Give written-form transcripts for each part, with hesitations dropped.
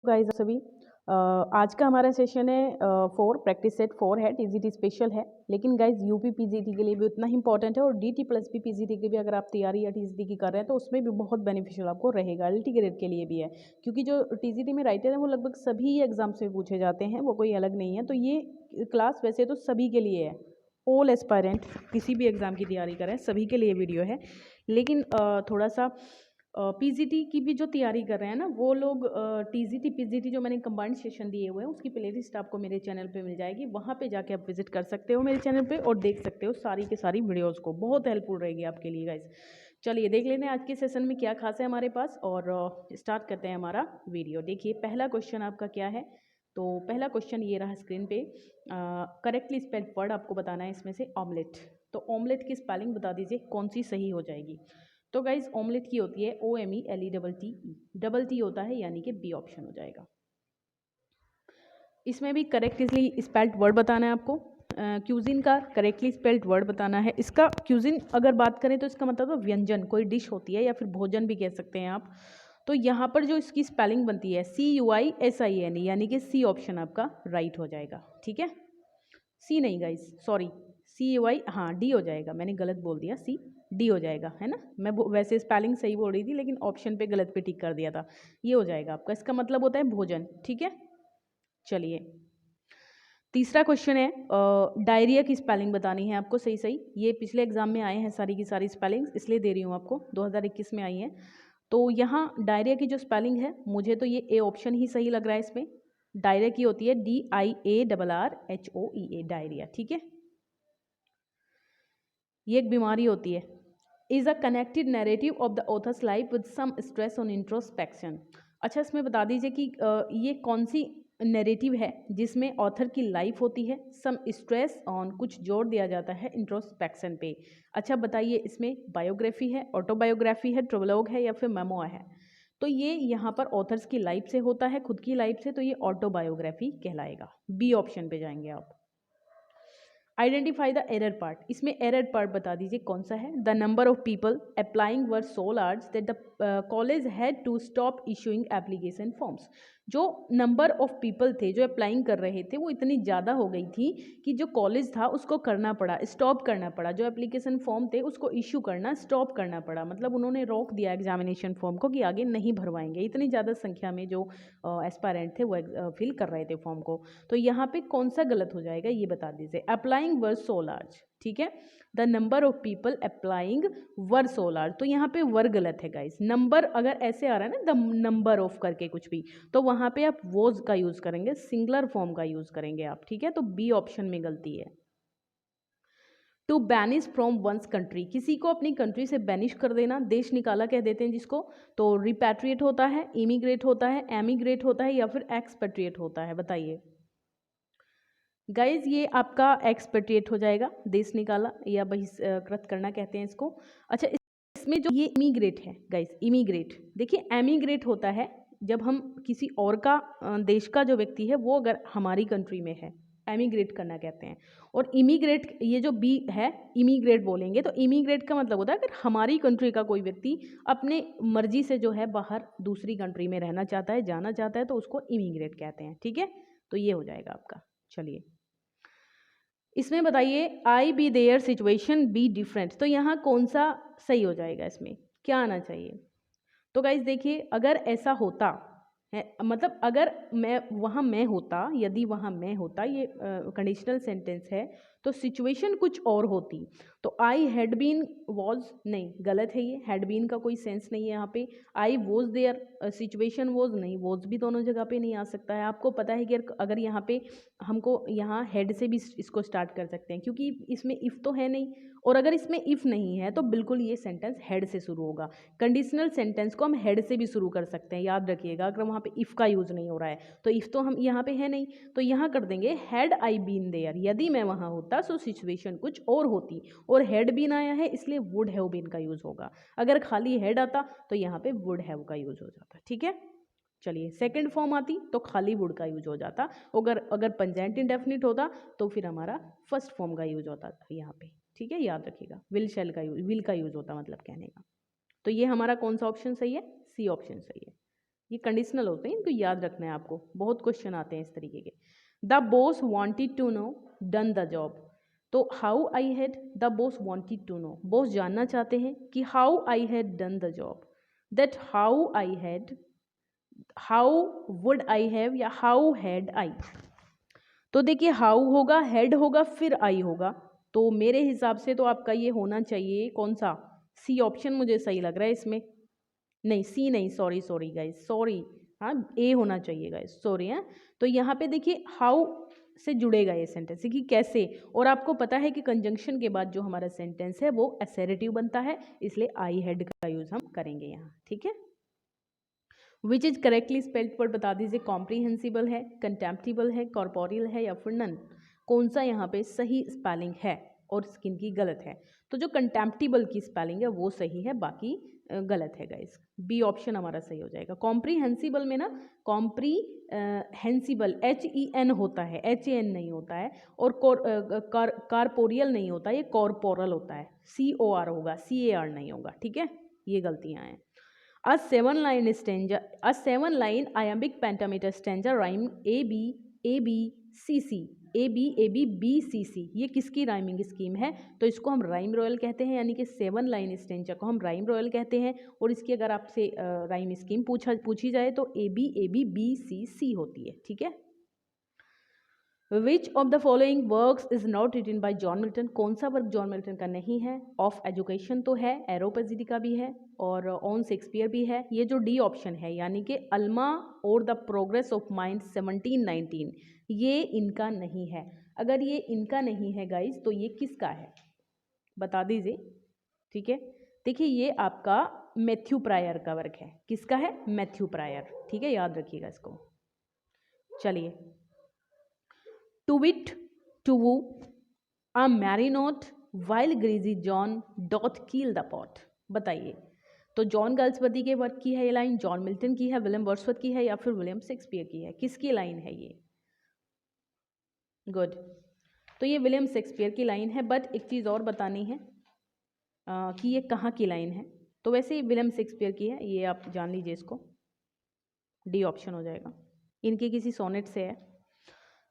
Guys सभी आज का हमारा सेशन है 4 प्रैक्टिस सेट 4 है। टीजीटी स्पेशल है, लेकिन गाइस यूपी पीजीटी के लिए भी उतना ही इंपॉर्टेंट है और डीटी प्लस भी पीजीटी की भी अगर आप तैयारी या टीजीटी की कर रहे हैं तो उसमें भी बहुत बेनिफिशियल आपको रहेगा। एलटी ग्रेड के लिए भी है, क्योंकि जो टीजीटी में राइटर हैं वो लगभग सभी एग्जाम्स में पूछे जाते हैं, वो कोई अलग नहीं है। तो ये क्लास वैसे तो सभी के लिए है, ऑल एस्पायरेंट किसी भी एग्ज़ाम की तैयारी करें सभी के लिए वीडियो है। लेकिन थोड़ा सा पीजीटी की भी जो तैयारी कर रहे हैं ना वो लोग, टीजीटी पीजीटी जो मैंने कंबाइंड सेशन दिए हुए हैं उसकी प्लेलिस्ट आपको मेरे चैनल पे मिल जाएगी, वहाँ पे जाके आप विजिट कर सकते हो मेरे चैनल पे और देख सकते हो सारी की सारी वीडियोस को। बहुत हेल्पफुल रहेगी आपके लिए गाइस। चलिए देख लेते हैं आज के सेशन में क्या खास है हमारे पास और स्टार्ट करते हैं हमारा वीडियो। देखिए पहला क्वेश्चन आपका क्या है। तो पहला क्वेश्चन ये रहा स्क्रीन पे। करेक्टली स्पेल्ड वर्ड आपको बताना है इसमें से ऑमलेट। तो ऑमलेट की स्पेलिंग बता दीजिए कौन सी सही हो जाएगी। तो गाइज ऑमलेट की होती है OMELETTE, डबल टी होता है यानी कि बी ऑप्शन हो जाएगा। इसमें भी करेक्टली स्पेल्ड वर्ड बताना है आपको। क्यूजिन का करेक्टली स्पेल्ड वर्ड बताना है। इसका क्यूजिन अगर बात करें तो इसका मतलब है व्यंजन, कोई डिश होती है या फिर भोजन भी कह सकते हैं आप। तो यहाँ पर जो इसकी स्पेलिंग बनती है CUISINE, यानी कि सी ऑप्शन आपका राइट हो जाएगा। ठीक है, सी नहीं गाइस, सॉरी, CUI, हाँ डी हो जाएगा, मैंने गलत बोल दिया, डी हो जाएगा, है ना। मैं वैसे स्पेलिंग सही बोल रही थी लेकिन ऑप्शन पे गलत पे टिक कर दिया था। ये हो जाएगा आपका, इसका मतलब होता है भोजन। ठीक है, चलिए तीसरा क्वेश्चन है। डायरिया की स्पेलिंग बतानी है आपको सही सही। ये पिछले एग्जाम में आए हैं सारी की सारी स्पेलिंग्स, इसलिए दे रही हूँ आपको, 2021 में आई हैं। तो यहाँ डायरिया की जो स्पेलिंग है मुझे तो ये ए ऑप्शन ही सही लग रहा है इसमें। डायरिया की होती है DIARRHOEA, डायरिया। ठीक है, ये एक बीमारी होती है। Is a connected narrative of the author's life with some stress on introspection. अच्छा, इसमें बता दीजिए कि ये कौन सी नैरेटिव है जिसमें ऑथर की लाइफ होती है, सम स्ट्रेस ऑन, कुछ जोर दिया जाता है इंट्रोस्पेक्शन पे। अच्छा बताइए, इसमें बायोग्राफी है, ऑटोबायोग्राफी है, ट्रेवलॉग है या फिर मेमोआ है। तो ये यहाँ पर ऑथर्स की लाइफ से होता है, खुद की लाइफ से, तो ये ऑटोबायोग्राफी कहलाएगा। बी ऑप्शन पे जाएंगे आप। आइडेंटिफाई द एरर पार्ट, इसमें एरर पार्ट बता दीजिए कौन सा है। The number of people applying were so large that the college had to stop issuing application forms. जो नंबर ऑफ पीपल थे जो अप्लाइंग कर रहे थे वो इतनी ज़्यादा हो गई थी कि जो कॉलेज था उसको करना पड़ा, स्टॉप करना पड़ा, जो एप्लीकेशन फॉर्म थे उसको इशू करना स्टॉप करना पड़ा। मतलब उन्होंने रोक दिया एग्जामिनेशन फॉर्म को कि आगे नहीं भरवाएंगे, इतनी ज़्यादा संख्या में जो एस्पायरेंट थे वो फिल कर रहे थे फॉर्म को। तो यहाँ पे कौन सा गलत हो जाएगा ये बता दीजिए। अप्लाइंग वर सो लार्ज, ठीक है, the number of people applying were so large, तो यहाँ पे वर गलत है गाइस। नंबर अगर ऐसे आ रहा है ना, द नंबर ऑफ करके कुछ भी, तो वहाँ पे आप वोज का यूज़ करेंगे, सिंगुलर फॉर्म का यूज़ करेंगे आप। ठीक है, तो बी ऑप्शन में गलती है। To banish from one's country, किसी को अपनी कंट्री से बैनिश कर देना, देश निकाला कह देते हैं जिसको। तो रिपैट्रिएट होता है, इमिग्रेट होता है, एमिग्रेट होता है या फिर एक्सपेट्रिएट होता है, बताइए गाइज। ये आपका एक्सपेट्रिएट हो जाएगा, देश निकाला या बहिष्कृत करना कहते हैं इसको। अच्छा, इसमें जो ये इमिग्रेट है गाइज, इमिग्रेट देखिए, एमिग्रेट होता है जब हम किसी और का देश का जो व्यक्ति है वो अगर हमारी कंट्री में है, एमिग्रेट करना कहते हैं। और इमिग्रेट, ये जो बी है, इमिग्रेट बोलेंगे तो इमिग्रेट का मतलब होता है अगर हमारी कंट्री का कोई व्यक्ति अपने मर्जी से जो है बाहर दूसरी कंट्री में रहना चाहता है, जाना चाहता है, तो उसको इमिग्रेट कहते हैं। ठीक है, तो ये हो जाएगा आपका। चलिए इसमें बताइए, I be there situation be different, तो यहाँ कौन सा सही हो जाएगा, इसमें क्या आना चाहिए। तो गाइज देखिए, अगर ऐसा होता है, मतलब अगर मैं होता, यदि वहाँ मैं होता, ये कंडीशनल सेंटेंस है, तो सिचुएशन कुछ और होती। तो आई हैड बीन वॉज, नहीं गलत है, ये हैड बीन का कोई सेंस नहीं है यहाँ पे। I was there, situation was नहीं, वॉज भी दोनों जगह पे नहीं आ सकता है। आपको पता है कि अगर यहाँ पे हमको यहाँ हेड से भी इसको स्टार्ट कर सकते हैं, क्योंकि इसमें इफ़ तो है नहीं, और अगर इसमें इफ़ नहीं है तो बिल्कुल ये सेंटेंस हेड से शुरू होगा। कंडीशनल सेंटेंस को हम हेड से भी शुरू कर सकते हैं, याद रखिएगा। अगर वहाँ पे इफ़ का यूज़ नहीं हो रहा है तो इफ़ तो हम यहाँ पे है नहीं, तो यहाँ कर देंगे हैड आई बीन देयर, यदि मैं वहाँ होता सो सिचुएशन कुछ और होती, और हैड बीन आया है इसलिए वुड हैव बीन का यूज़ होगा। अगर खाली हैड आता तो यहाँ पे वुड हैव का यूज़ हो जाता। ठीक है, चलिए सेकंड फॉर्म आती तो खाली वुड का यूज हो जाता। अगर पंजेंट इंडेफिनिट होता तो फिर हमारा फर्स्ट फॉर्म का यूज होता था यहाँ पे। ठीक है, याद रखिएगा, विल का यूज होता, मतलब कहने का। तो ये हमारा कौन सा ऑप्शन सही है, सी ऑप्शन सही है। ये कंडीशनल होते हैं, इनको याद रखना है आपको, बहुत क्वेश्चन आते हैं इस तरीके के। The boss wanted to know done the job, तो how I had, the boss wanted to know, boss जानना चाहते हैं कि how I had done the job, that how I had, how would I have या how had I. तो देखिए how होगा, head होगा, फिर आई होगा, तो मेरे हिसाब से तो आपका ये होना चाहिए कौन सा, सी ऑप्शन मुझे सही लग रहा है इसमें, नहीं सी नहीं, सॉरी गाइस, सॉरी, हाँ ए होना चाहिए गाइस, सॉरी है। तो यहाँ पे देखिए हाउ से जुड़ेगा ये सेंटेंस कि कैसे, और आपको पता है कि कंजंक्शन के बाद जो हमारा सेंटेंस है वो असर्टिव बनता है, इसलिए आई हैड का यूज हम करेंगे यहाँ, ठीक है। विच इज करेक्टली स्पेल्ड पर बता दीजिए, कॉम्प्रीहेंसिबल है, कंटेम्प्टिबल है, कॉर्पोरियल है या फिर नन, कौन सा यहाँ पे सही स्पेलिंग है और किन की गलत है। तो जो कंटेम्प्टिबल की स्पेलिंग है वो सही है, बाकी गलत है गाइस, बी ऑप्शन हमारा सही हो जाएगा। कॉम्प्रीहेंसिबल में ना कॉम्प्रीहेंसिबल HEN होता है, HAN नहीं होता है, और कॉर्पोरियल नहीं होता है, ये कॉर्पोरल होता है, COR होगा, CAR नहीं होगा, ठीक है, ये गलतियाँ हैं। A 7-line stanza, a 7-line iambic pentameter stanza rhyme AB AB CC AB AB BCC, ये किसकी राइमिंग स्कीम है, तो इसको हम राइम रॉयल कहते हैं, यानी कि 7 लाइन स्टेंजा को हम राइम रॉयल कहते हैं, और इसकी अगर आपसे राइम स्कीम पूछी जाए तो AB AB BCC होती है, ठीक है। Which of the following works is not written by John Milton, कौन सा वर्क जॉन मिल्टन का नहीं है, ऑफ एजुकेशन तो है, एरोपेजिटी का भी है, और ऑन शेक्सपियर भी है। ये जो डी ऑप्शन है यानी कि अल्मा और द प्रोग्रेस ऑफ माइंड 1719, ये इनका नहीं है। अगर ये इनका नहीं है गाइज तो ये किसका है बता दीजिए, ठीक है। देखिए ये आपका मैथ्यू प्रायर का वर्क है, किसका है, मैथ्यू प्रायर, ठीक है, याद रखिएगा इसको। चलिए, tu whit tu whoo a merry note while greasy Joan doth keel the pot, बताइए। तो जॉन गाल्सवर्दी के वर्क की है ये लाइन, जॉन मिल्टन की है, विलियम वर्ड्सवर्थ की है या फिर विलियम शेक्सपियर की है, किसकी लाइन है ये, गुड। तो ये विलियम शेक्सपियर की लाइन है, बट एक चीज़ और बतानी है कि ये कहाँ की लाइन है। तो वैसे ही विलियम शेक्सपियर की है, ये आप जान लीजिए, इसको डी ऑप्शन हो जाएगा, इनके किसी सोनेट से है।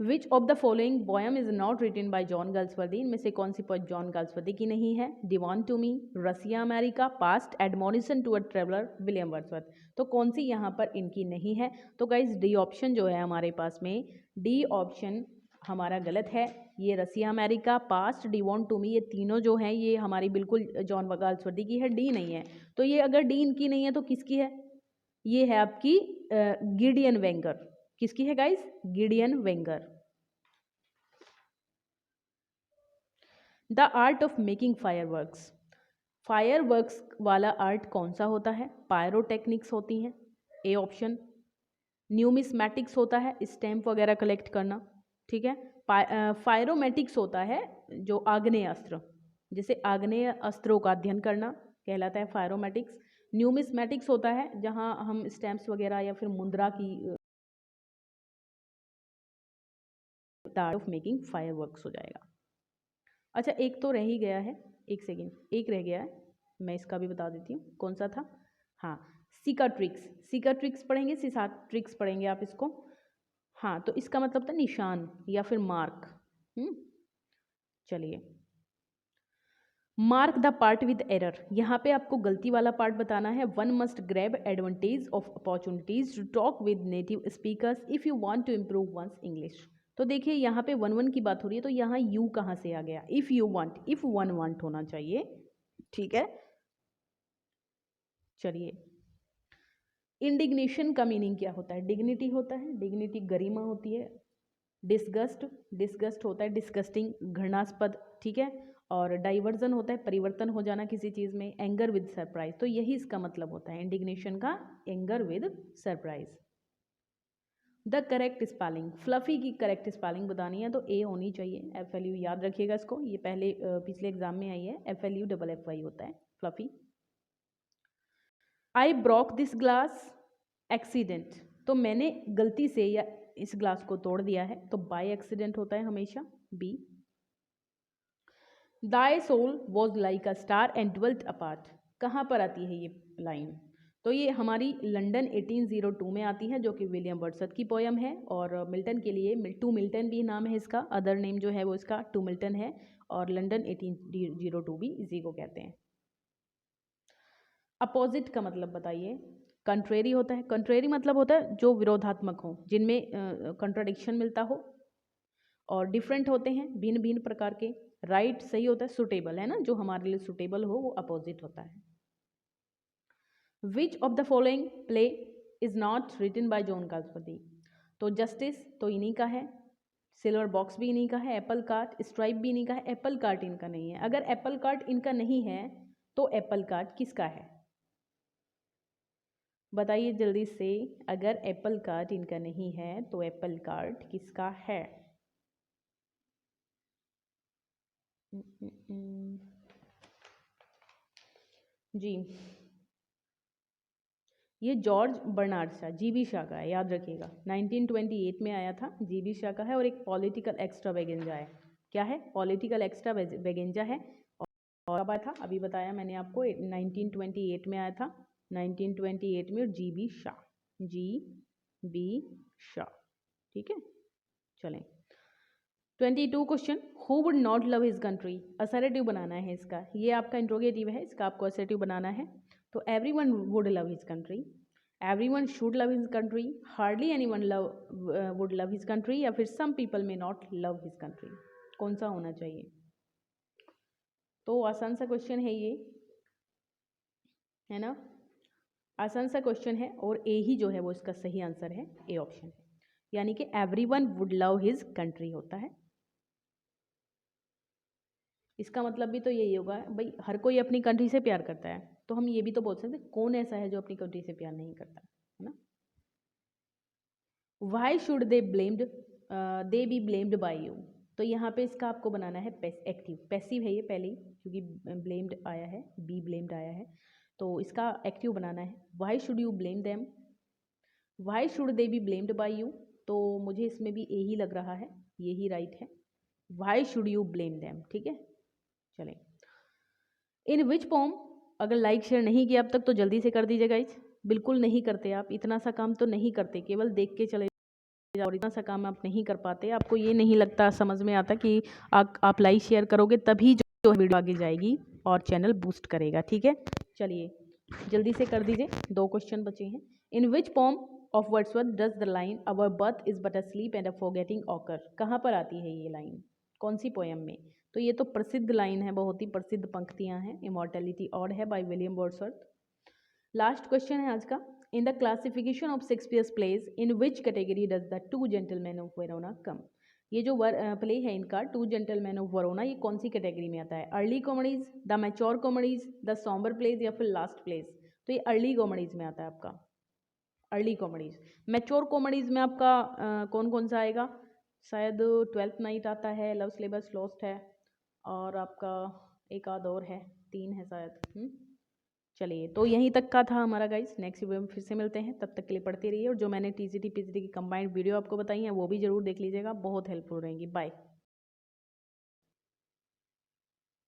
Which of the following poem is not written by John Galsworthy, इनमें से कौन सी पोएम जॉन गाल्सवर्दी की नहीं है, Devon to me, Russia America, past, admonition to a traveller, William Wordsworth, तो कौन सी यहाँ पर इनकी नहीं है। तो गाइज डी ऑप्शन जो है हमारे पास में, डी ऑप्शन हमारा गलत है। ये Russia America, past, Devon to me, ये तीनों जो हैं ये हमारी बिल्कुल जॉन गाल्सवर्दी की है, डी नहीं है। तो ये अगर डी इनकी नहीं है तो किसकी है, ये है आपकी गिडियन वेंगर, किसकी है guys, Gideon Wenger. The art of making fireworks, fireworks वाला आर्ट कौन सा होता है, पायरोटेक्निक्स होती हैं, ए ऑप्शन। न्यूमिस्मैटिक्स होता है, स्टैम्प वगैरह कलेक्ट करना, ठीक है। फायरोमेटिक्स होता है जो आग्नेय अस्त्र, जैसे आग्नेय अस्त्रों का अध्ययन करना कहलाता है फायरोमेटिक्स। न्यूमिस्मैटिक्स होता है जहां हम स्टैम्प्स वगैरह या फिर मुद्रा की आर्ट ऑफ मेकिंग फायरवर्क्स हो जाएगा। अच्छा एक तो रह ही गया है, एक सेकेंड, एक रह गया है, मैं इसका भी बता देती हूँ कौन सा था। हाँ, सिकाट्रिक्स, सिकाट्रिक्स पढ़ेंगे, सिसाट्रिक्स पढ़ेंगे आप इसको। हाँ, तो इसका मतलब था निशान या फिर मार्क। चलिए, mark the part with error, यहाँ पे आपको गलती वाला पार्ट बताना है। One must grab advantage of opportunities to talk with native speakers if you want to improve one's English. तो देखिए यहाँ पे वन की बात हो रही है, तो यहाँ यू कहाँ से आ गया, if you want, if one want होना चाहिए, ठीक है। चलिए, इंडिग्नेशन का मीनिंग क्या होता है, डिग्निटी होता है, डिग्निटी गरिमा होती है। डिस्गस्ट, डिस्गस्ट होता है डिस्गस्टिंग, घृणास्पद, ठीक है। और डाइवर्जन होता है परिवर्तन हो जाना किसी चीज़ में। एंगर विद सरप्राइज, तो यही इसका मतलब होता है इंडिग्नेशन का, anger with surprise. The correct spelling, fluffy की करेक्ट स्पेलिंग बतानी है तो ए होनी चाहिए, FLU याद रखिएगा इसको, ये पहले पिछले एग्जाम में आई है, FLUFFY होता है fluffy. I broke this glass accident, तो मैंने गलती से या इस ग्लास को तोड़ दिया है, तो बाय एक्सीडेंट होता है हमेशा, B. Thy soul was like a star and dwelt apart, कहाँ पर आती है ये लाइन, तो ये हमारी लंदन 1802 में आती है, जो कि विलियम वर्ड्सवर्थ की पोयम है। और मिल्टन के लिए टू मिल्टन भी नाम है इसका, अदर नेम जो है वो इसका टू मिल्टन है, और लंदन 1802 भी इसी को कहते हैं। अपोजिट का मतलब बताइए। कंट्रेरी होता है, कंट्रेरी मतलब होता है जो विरोधात्मक हो, जिनमें कंट्राडिक्शन मिलता हो, और डिफरेंट होते हैं भिन्न भिन्न प्रकार के। राइट सही होता है, सुटेबल है ना, जो हमारे लिए सुटेबल हो वो अपोजिट होता है। Which of the following play is not written by John Galsworthy? तो जस्टिस तो इन्हीं का है, सिल्वर बॉक्स भी इन्हीं का है, एप्पल कार्ट स्ट्राइप भी इन्हीं का है, एप्पल कार्ट इनका नहीं है। अगर एप्पल कार्ट इनका नहीं है तो एप्पल कार्ट किसका है? बताइए जल्दी से, अगर एप्पल कार्ट इनका नहीं है तो एप्पल कार्ट किसका है? जी, ये जॉर्ज बर्नार्ड शा, जीबी शाह का है, याद रखिएगा। 1928 में आया था, जीबी शाह का है, और एक पॉलिटिकल एक्स्ट्रावेगेंजा है। क्या है? पॉलिटिकल एक्स्ट्रावेगेंजा है। और कब आया था? अभी बताया मैंने आपको, 1928 में आया था, 1928 में, और जीबी शाह, जीबी शाह। ठीक है, चलें। 22 question, who would not love his country? Assertive बनाना है इसका, ये आपका इंट्रोगेटिव है, इसका आपको असर्टिव बनाना है। तो everyone would love his country, everyone should love his country, hardly anyone would love his country, या फिर some people may not love his country? कौन सा होना चाहिए? तो आसान सा क्वेश्चन है ये, है ना, आसान सा क्वेश्चन है, और ए ही जो है वो इसका सही आंसर है, ए ऑप्शन है, यानी कि everyone would love his country होता है। इसका मतलब भी तो यही होगा भाई, हर कोई अपनी कंट्री से प्यार करता है, तो हम ये भी तो बोल सकते हैं कौन ऐसा है जो अपनी कंट्री से प्यार नहीं करता, है ना। Why should they be blamed by you? तो यहाँ पे इसका आपको बनाना है एक्टिव, पैसिव है ये पहले ही, क्योंकि ब्लेम्ड आया है, बी ब्लेम्ड आया है, तो इसका एक्टिव बनाना है। Why should you blame them, why should they be blamed by you? तो मुझे इसमें भी ए ही लग रहा है, ये ही राइट है, why should you blame them. ठीक है, चलें। इन विच पोम, अगर लाइक शेयर नहीं किया अब तक तो जल्दी से कर दीजिए गाइज, बिल्कुल नहीं करते आप, इतना सा काम तो नहीं करते, केवल देख के चले, और इतना सा काम आप नहीं कर पाते, आपको ये नहीं लगता, समझ में आता कि आप लाइक शेयर करोगे तभी जो वीडियो आगे जाएगी और चैनल बूस्ट करेगा। ठीक है, चलिए जल्दी से कर दीजिए, 2 क्वेश्चन बचे हैं। In which poem of Wordsworth does the line our birth is but a sleep and a forgetting occur? कहाँ पर आती है ये लाइन, कौन सी पोयम में? तो ये तो प्रसिद्ध लाइन है, बहुत ही प्रसिद्ध पंक्तियां हैं, इमॉर्टैलिटी ऑड है by William Wordsworth. Last question है आज का, in the classification of Shakespeare's plays in which category does the two gentlemen of Verona come? ये जो प्ले है इनका, टू जेंटलमैन ऑफ वरोना, ये कौन सी कैटेगरी में आता है? Early comedies, the mature comedies, the sombre plays, या फिर लास्ट प्लेज? तो ये अर्ली कॉमेडीज में आता है आपका, अर्ली कॉमेडीज। मैच्योर कॉमेडीज में आपका कौन कौन सा आएगा? शायद ट्वेल्थ नाइट आता है, लव सिलेबस लॉस्ट है, और आपका एक आध और है, 3 है शायद। चलिए, तो यहीं तक का था हमारा गाइस, नेक्स्ट वीडियो में फिर से मिलते हैं, तब तक के लिए पढ़ते रहिए, और जो मैंने टीजीटी पीजीटी की कंबाइंड वीडियो आपको बताई हैं वो भी जरूर देख लीजिएगा, बहुत हेल्पफुल रहेंगी। बाय।